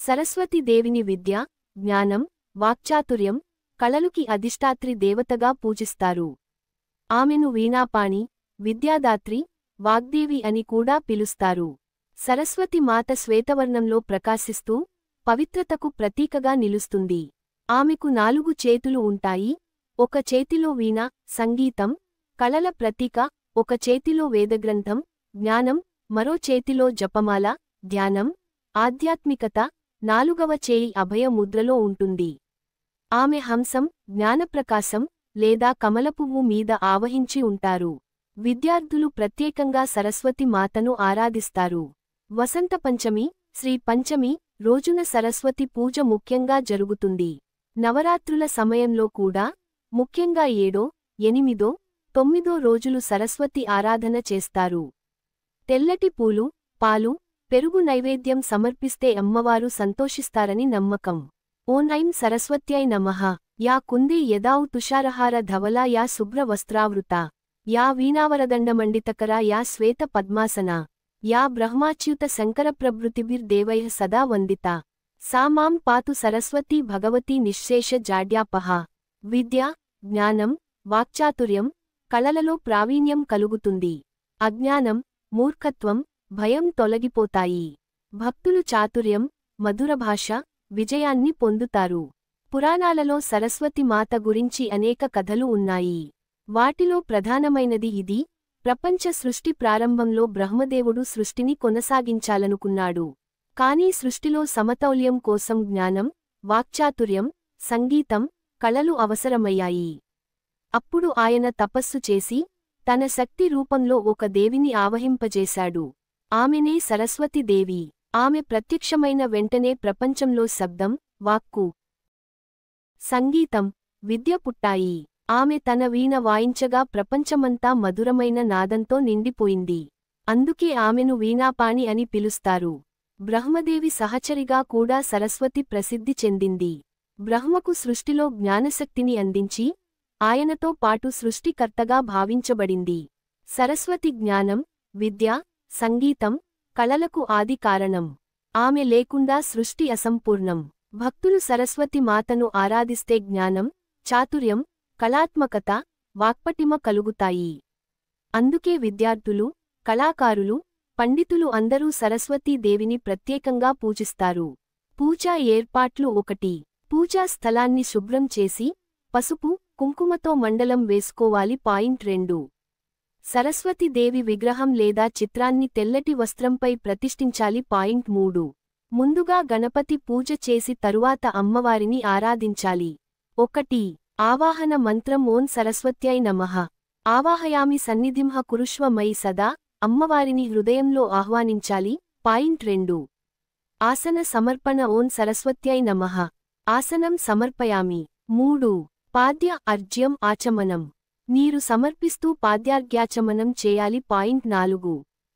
సరస్వతీదేవిని విద్య, జ్ఞానం, వాక్చాతుర్యం, కళలుకి అధిష్టాత్రి దేవతగా పూజిస్తారు. ఆమెను వీణాపాణి, విద్యాదాత్రి, వాగ్దేవి అని కూడా పిలుస్తారు. సరస్వతి మాత శ్వేతవర్ణంలో ప్రకాశిస్తూ పవిత్రతకు ప్రతీకగా నిలుస్తుంది. ఆమెకు 4 చేతులు ఉంటాయి. ఒక చేతిలో వీణ, సంగీతం, కళల ప్రతీక, ఒక చేతిలో వేదగ్రంథం, జ్ఞానం, మరో చేతిలో జపమాల, ధ్యానం, ఆధ్యాత్మికత, 4వ చేయి అభయ ముద్రలో ఉంటుంది. ఆమె హంసం, జ్ఞానప్రకాశం లేదా కమలపువ్వు మీద ఆవహించి ఉంటారు. విద్యార్థులు ప్రత్యేకంగా సరస్వతి మాతను ఆరాధిస్తారు. వసంత పంచమి, శ్రీ పంచమి రోజున సరస్వతి పూజ ముఖ్యంగా జరుగుతుంది. నవరాత్రుల సమయంలో కూడా, ముఖ్యంగా 7, 8, 9 రోజులు సరస్వతి ఆరాధన చేస్తారు. తెల్లటి పూలు, పాలు, పెరుగు నైవేద్యం సమర్పిస్తే అమ్మవారు సంతోషిస్తారని నమ్మకం. ఓం ఐం సరస్వత్యై నమః. యా కుందే యదాౌ తుషారహార ధవలా యా శుభ్ర వస్త్రావృత, యా వీణావరదండమండితకరా యా శ్వేత పద్మాసనా, యా బ్రహ్మాచ్యుత శంకరప్రభృతిభిర్దేవైః సదా వందిత, సా మాం పాతు సరస్వతీ భగవతీ నిశ్శేష జాడ్యాపహ. విద్య, జ్ఞానం, వాక్చాతుర్యం, కళలలో ప్రావీణ్యం కలుగుతుంది. అజ్ఞానం, మూర్ఖత్వం, భయం తొలగిపోతాయి. భక్తులు చాతుర్యం, మధురభాష, విజయాన్ని పొందుతారు. పురాణాలలో సరస్వతి మాత గురించి అనేక కథలు ఉన్నాయి. వాటిలో ప్రధానమైనది ఇది. ప్రపంచ సృష్టి ప్రారంభంలో బ్రహ్మదేవుడు సృష్టిని కొనసాగించాలనుకున్నాడు. కానీ సృష్టిలో సమతౌల్యం కోసం జ్ఞానం, వాక్చాతుర్యం, సంగీతం, కళలు అవసరమయ్యాయి. అప్పుడు ఆయన తపస్సు చేసి, తన శక్తి రూపంలో ఒక దేవిని ఆవహింపజేశాడు. ఆమెనే సరస్వతీదేవి. ఆమె ప్రత్యక్షమైన వెంటనే ప్రపంచంలో శబ్దం, వాక్కు, సంగీతం, విద్య పుట్టాయి. ఆమె తన వీణ వాయించగా ప్రపంచమంతా మధురమైన నాదంతో నిండిపోయింది. అందుకే ఆమెను వీణాపాణి అని పిలుస్తారు. బ్రహ్మదేవి సహచరిగా కూడా సరస్వతి ప్రసిద్ధి చెందింది. బ్రహ్మకు సృష్టిలో జ్ఞానశక్తిని అందించి, ఆయనతో పాటు సృష్టికర్తగా భావించబడింది. సరస్వతి జ్ఞానం, విద్య, సంగీతం, కళలకు ఆది కారణం. ఆమె లేకుండా సృష్టి అసంపూర్ణం. భక్తులు సరస్వతి మాతను ఆరాధిస్తే జ్ఞానం, చాతుర్యం, కళాత్మకత, వాక్పటిమ కలుగుతాయి. అందుకే విద్యార్థులు, కళాకారులు, పండితులు అందరూ సరస్వతీదేవిని ప్రత్యేకంగా పూజిస్తారు. పూజా ఏర్పాట్లు 1. పూజా స్థలాన్ని శుభ్రం చేసి, పసుపు, కుంకుమతో మండలం వేసుకోవాలి. 2. సరస్వతీదేవి విగ్రహం లేదా చిత్రాన్ని తెల్లటి వస్త్రంపై ప్రతిష్ఠించాలి. 3. ముందుగా గణపతి పూజ చేసి తరువాత అమ్మవారిని ఆరాధించాలి. 1. ఆవాహన మంత్రం ఓం సరస్వత్యై నమః. ఆవాహయామి సన్నిధింహ కురుష్వ మయి సదా. అమ్మవారిని హృదయంలో ఆహ్వానించాలి. 2. ఆసన సమర్పణ ఓం సరస్వత్యై నమః. ఆసనం సమర్పయామి. 3. పాద్య అర్జ్యం ఆచమనం. నీరు సమర్పిస్తూ పాద్యార్ఘ్యాచమనం చేయాలి. 4.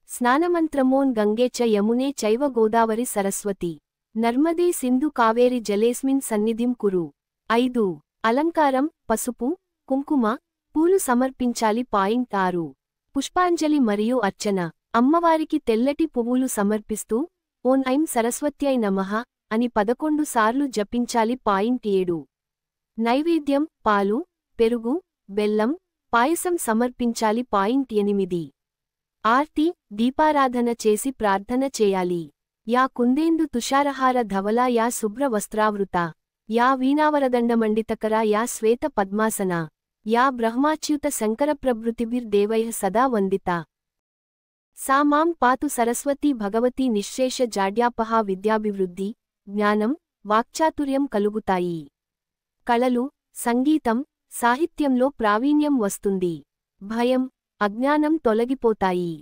స్నానమంత్రమోం గంగే చ యమునే చైవ గోదావరి సరస్వతి నర్మదే సింధు కావేరి జలేస్మిన్ సన్నిధిం కురు. 5. అలంకారం, పసుపు, కుంకుమ, పూలు సమర్పించాలి. 6. పుష్పాంజలి మరియు అర్చన. అమ్మవారికి తెల్లటి పువ్వులు సమర్పిస్తూ ఓం ఐం సరస్వత్యై నమః అని 11 సార్లు జపించాలి. 7. నైవేద్యం, పాలు, పెరుగు, బెల్లం, పాయసం సమర్పించాలి. 8. ఆర్తి, దీపారాధన చేసి ప్రార్థన చేయాలి. యా కుందేందు తుషారహార ధవలా యా శుభ్ర వస్త్రావృత, యా వీణావరదండమండితకరా యా శ్వేత పద్మాసనా, యా బ్రహ్మాచ్యుత శంకరప్రభృతిభిర్దేవైః సదా వందిత, సా మాం పాతు సరస్వతీ భగవతీ నిశ్శేష జాడ్యాపహ. విద్యాభివృద్ధి, జ్ఞానం, వాక్చాతుర్యం కలుగుతాయి. కళలు, సంగీతం, సాహిత్యంలో ప్రావీణ్యం వస్తుంది. భయం, అజ్ఞానం తొలగిపోతాయి.